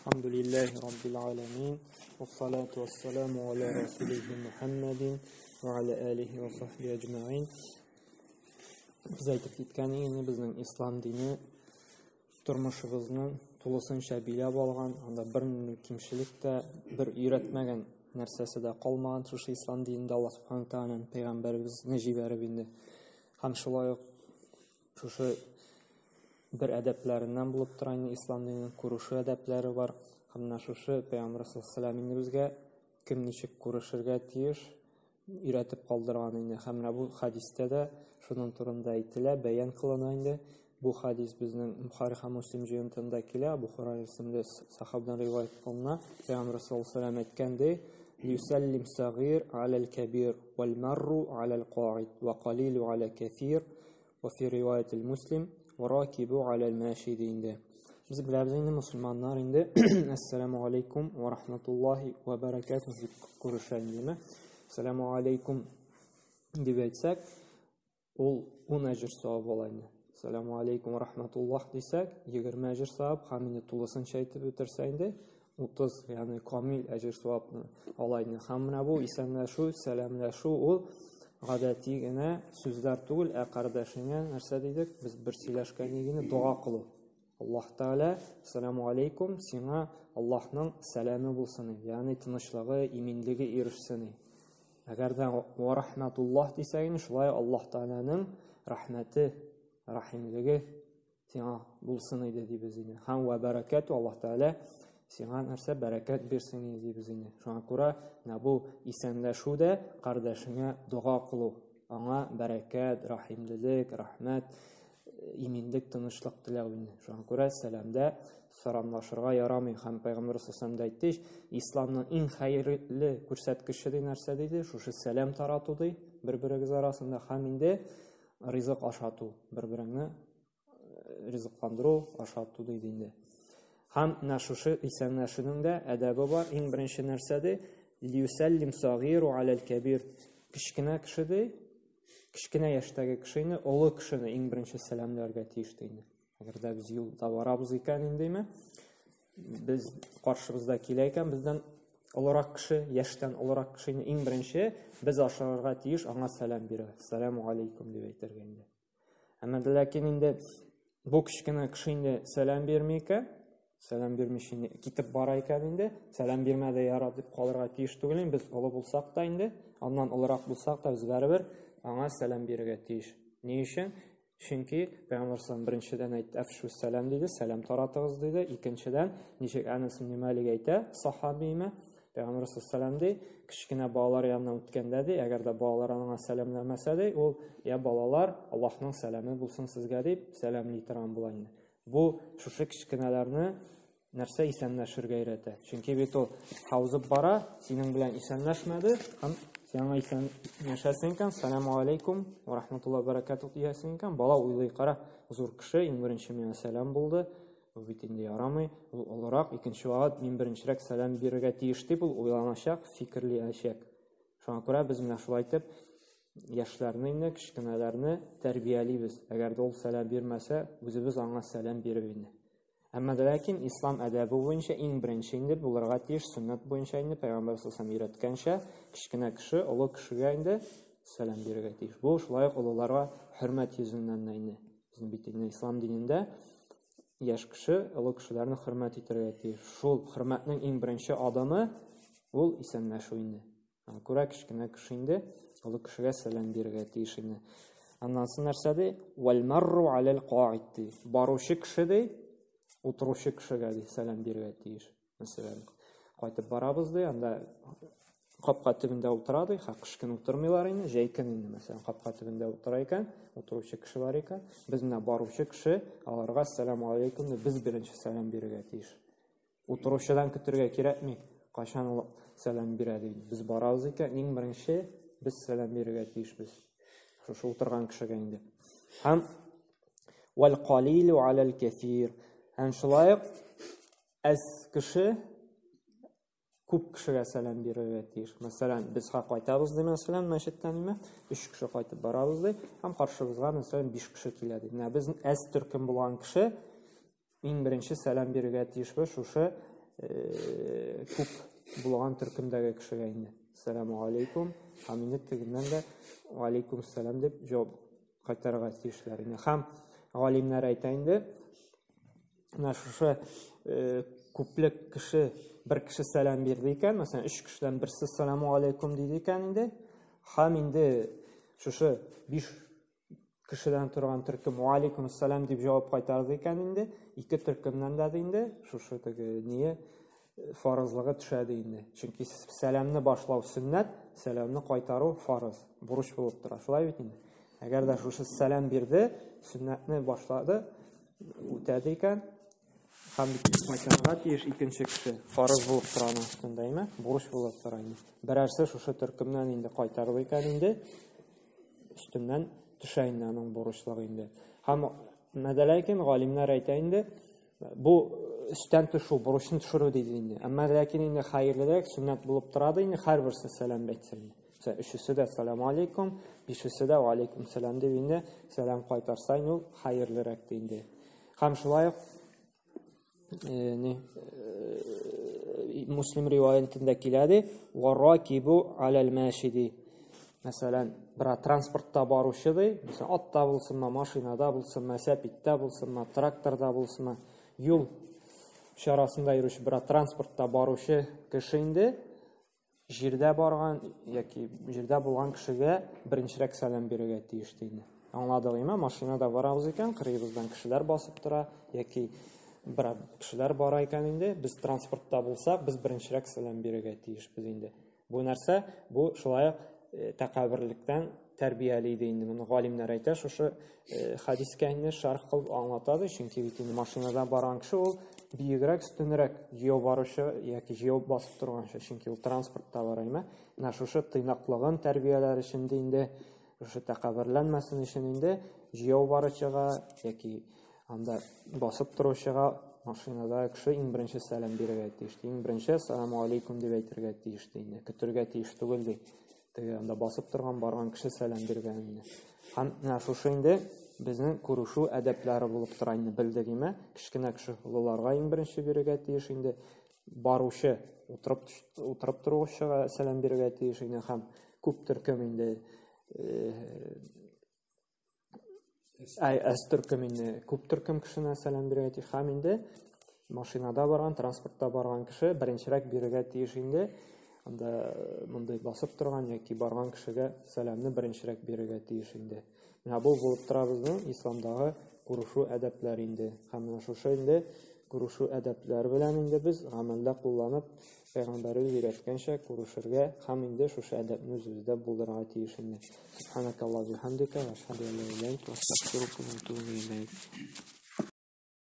Elhamdülillahi Rabbil alemin. Ve salatu ve selamu ala Resulühü Muhammedin ve ala alihi ve sahbihi ecma'in. Biz aytып кеткәнне безнең ислам дине тормышыбызның тулысынча биләп алган, анда бер кимчелек тә, бер өйрәтмәгән нәрсәсе дә калмаган. Шушы ислам динендә Аллаһ Субханаһу Тааляның пәйгамбәребезне җибәреп инде. Һәм шулай ук шушы bir әдәпләреннән булып тора инде ислам диненең күрешү әдәпләре бар. Һәм менә шушы Пәйгамбәр саллаллаһу алейһи безгә кем ничек күрешергә тиеш өйрәтеп калдырган инде. Һәм менә бу хадистә дә шуның турында әйтелә, бәян кылына инде. Бу хадис безнең Бухари һәм Муслим җыентында килә. Абу Хурайра исемле сахабадан риваят кылына. Пәйгамбәр саллаллаһу алейһи әйткәндәй: "Юсаллим сагир алал кабир вал марру алал қаид ва қалилу ала кафир ва фи риваятил Муслим وراكبوا على الماشي دينده." Biz bilәбез инде мусламаннар инде ассаламу алейкум ва рахматуллахи ва баракатуһу дип күрешә инде. Ассаламу алейкум дип әйтсәк, ул 10 әҗр савап була инде. Ассаламу алейкум ва рахматуллах дисәк, 20 әҗр савап, һәм инде тулысынча әйтеп үтерсә инде 30, ягъни камил әҗр савапны ала инде. Һәм менә бу исәнләшү, сәламләшү ул гадәти генә сүзләр түгел, ә кардәшеңә нәрсә дидек? Без бер сөйләшкәннән кин дуа кылу. Аллаһ Таала, ассаламу алейкум, сиңа Аллаһның сәламе булсын, ягъни тынычлыгы, иминлеге ирешсен. Әгәр дә ва рахматуллах дисәгез, шулай Аллаһ Тааланың рәхмәте, рәхимлеге сиңа булсын иде дибез инде. Һәм ва баракату, Аллаһ Таала сиңа нәрсә бәрәкәт бирсен дибез инде. Шуңа күрә бу исәнләшүдә кардәшеңә дуа кылу, аңа бәрәкәт, рәхимлелек, рәхмәт, иминлек, тынычлык теләү инде. Шуңа күрә сәламдә сарамлашырга ярамый. Һәм Пәйгамбәр саллаллаһу алейһи әйтте, исламның иң хәерле күрсәткече нәрсә диде? Шушы сәлам тарату ди, бер-берегез арасында, һәм инде ризык ашату, бер-береңне ризыкландыру, ашату диде инде. Һәм шушы исәнләшүнең дә әдәбе бар. Иң беренче нәрсәде лиюсаллим сагиру алал кабир. Кичкенә кешеде, кичкенә яшьтәге кешене, олы кешене иң беренче сәламләргә тиештә инде. Әгәр дә без юлда барабыз икән индеме, без каршыбызда килә икән, бездән олырак кеше, яшьтән олырак кешене иң беренче без ашарга тиеш, аңа сәлам бирә. Ассаламу алейкум дип әйтергә инде. Әмма ләкин инде бу кичкенә кеше инде сәлам бирмәй икән, сәлам бирмичә китеп бара икән инде, сәлам бирмәде ярат дип калырга тиеш түгел. Без олы булсак та инде, аннан олырак булсак та, без бәрабер аңа сәлам бирергә тиеш. Ни өчен? Чөнки Пәйгамбәр саллаллаһу беренчедән әйтте, "Афшу сәлам" диде, сәлам таратыгыз диде. Икенчедән, ничек Анас ибн Малик әйтә, сахабиме, Пәйгамбәр саллаллаһу алейһи кичкенә балалар янына үткәндә ди, әгәр дә балалар аңа сәламләмәсә дә, ул "Я балалар, Аллаһның сәламе булсын сезгә" дип сәламлый торган була инде. Бу шушы кичкенәләрне нәрсә исәнләшергә өйрәтә. Чөнки бит ул хаузып бара, синең белән исәнләшмәде, һәм сиңа исәнләшәсең икән, "Ассаламу алейкум ва рахматуллаһи ва баракатуһ" диясең икән, бала уйлый, "Кара, зур кеше, иң беренче миңа сәлам булды, ул бит инде ярамый, ул олырак, икенче вакыт мин беренчерәк сәлам бирергә тиеш" дип ул уйланачак, фикерләячәк. Шуңа күрә без менә шулай итеп яшьләрне инде, кичкенәләрне тәрбиялибез. Әгәр дә ул сәлам бирмәсә, үзебез аңа сәлам биреп инде. Әмма ләкин ислам әдәбе буенча иң беренче инде булырга тиеш, сөннәт буенча инде Пәйгамбәр саллаллаһу алейһи өйрәткәнчә, кичкенә кеше олы кешегә инде сәлам бирергә тиеш. Бу шулай ук олыларга хөрмәт йөзеннән инде. Безнең бит инде ислам динендә яшь кеше олы кешеләрне хөрмәт итәргә тиеш. Шул хөрмәтнең иң беренче адымы ул исәнләшү инде. Күрә кичкенә кеше инде олы кешегә сәлам бирергә тиеш инде. Аннан соң нәрсә ди? Вал марру алал қаид. Баручы кеше ди, утыручы кешегә ди сәлам бирергә тиеш. Мәсәлән, кайтып барабыз ди, анда капка төбендә утыра ди, кичкенә утырмыйлар инде, җәйкен инде, мәсәлән, капка төбендә утыра икән, утыручы кеше бар икән, без менә баручы кеше аларга "Ассаламу алейкум" дип без беренче сәлам бирергә тиеш. Утыручыдан көтәргә кирәкми, кашан ул сәлам бирә ди. Без барабыз икән, иң беренче без сәлам бирергә тиешбез. Шушы утырган кешегә инде. Һәм вал қалилу алал кафир. Һәм шулай ук аз кеше күп кешегә сәлам бирергә тиеш. Мәсәлән, без кайтабыз ди, мәсәлән, мәчеттән 3 кеше кайтып барабыз ди, һәм каршыбызга мәсәлән 5 кеше килә ди. Без аз төркем булган кеше иң беренче сәлам бирергә тиешбез шушы күп булган төркемдәге кешегә инде. Ассаламу алейкум. Һәм инде тегеннән дә алейкум сәлам дип җавап кайтарырга тиешләр инде. Һәм галимнәр әйтә инде, менә шушы күплек кеше bir кеше сәлам бирде икән, мәсәлән 3 кешедән берсе ассаламу алейкум диде икән инде. Һәм инде шушы 5 кешедән торган төркем алейкум сәлам дип җавап кайтарды икән инде. 2 төркемнән дә инде шушы теге ние фарызлыгы төшәде инде. Чөнки сәламны башлау сөннәт, сәламны кайтару фарыз, бурыч булып тора. Шулай бит инде. Әгәр дә шушы сәлам бирде, сөннәтне башлады, үтәде икән, һәм кайтарырга тиеш икенче кеше фарыз булып тора аның өстендә, бурыч булып тора инде. Берәрсе шушы төркемнән инде кайтарды икән инде, өстеннән төшә инде аның бурычлыгы инде. Һәм мәдәләкин галимнәр әйтә инде, бу üstten төшү, бурычны төшерү диде инде. Әмма ләкин инде хәерлерәк, сөннәт булып торады инде һәрберсе сәлам әйтсә инде. Өчесе дә ассаламу алейкум, бишесе дә алейкум сәлам дип инде сәлам кайтарса инде ул хәерлерәк инде. Һәм шулай ук Муслим риваятендә киләде, "Варакибу алал машиди". Мәсәлән, бер транспортта баручы ди, мәсәлән, атта булсынмы, машинада булсынмы, сәпиттә булсынмы, тракторда булсынмы, юл шарасында йөрүче бер транспортта баручы кеше инде җирдә барган яки җирдә булган кешегә беренчерәк сәлам бирергә тиеш инде. Аңладыгызмы? Машинада барабыз икән, кырыйбыздан кешеләр басып тора, яки бер кешеләр бара икән инде, без транспортта булсак, без беренчерәк сәлам бирергә тиешбез инде. Бу нәрсә, бу шулай тәкабберлектән тәрбияли иде инде. Моны галимнәр әйтә, шушы хадискә инде шарх кылып аңлатады, чөнки бит инде машинада барган кеше ул биегрәк, өстенрәк җәяү баручы яки җәяү басып торганчы, чөнки ул транспортта бараймы. Менә шушы тыйнаклыгын тәрбияләр өчен инде, шушы тәкабберләнмәсен өчен инде җәяү баручыга яки анда басып торучыга машинада кеше иң беренче сәлам бирергә тиеш. Иң беренче ассаламу алейкум дип әйтергә тиеш инде. Көтәргә тиеш түгел ди. Теге анда басып торган барган кеше сәлам биргән инде. Һәм менә шушы инде безнең күрешү әдәпләре булып тора инде, белдегеме? Кичкенә кеше уларга иң беренче бирергә тиеш инде. Баручы утырып торучыга сәлам бирергә тиеш инде һәм күп төркем инде төркем инде күп төркем кешенә сәлам бирергә тиеш һәм инде машинада барган, транспортта барган кеше беренчерәк бирергә тиеш инде. Анда мондай басып торган яки барган кешегә сәламны беренчерәк бирергә тиеш инде. Менә бу булып тора безнең исламдагы күрешү әдәпләре инде. Һәм менә шушы инде күрешү әдәпләре белән инде без гамәлдә кулланып, Пәйгамбәрбез өйрәткәнчә күрешергә һәм инде шушы әдәпне үзебездә булдырырга тиеш инде. Субханакаллаһу ва бихамдика ва ашһаду ан ла илаха илля анта, астагфирука ва атубу илейк.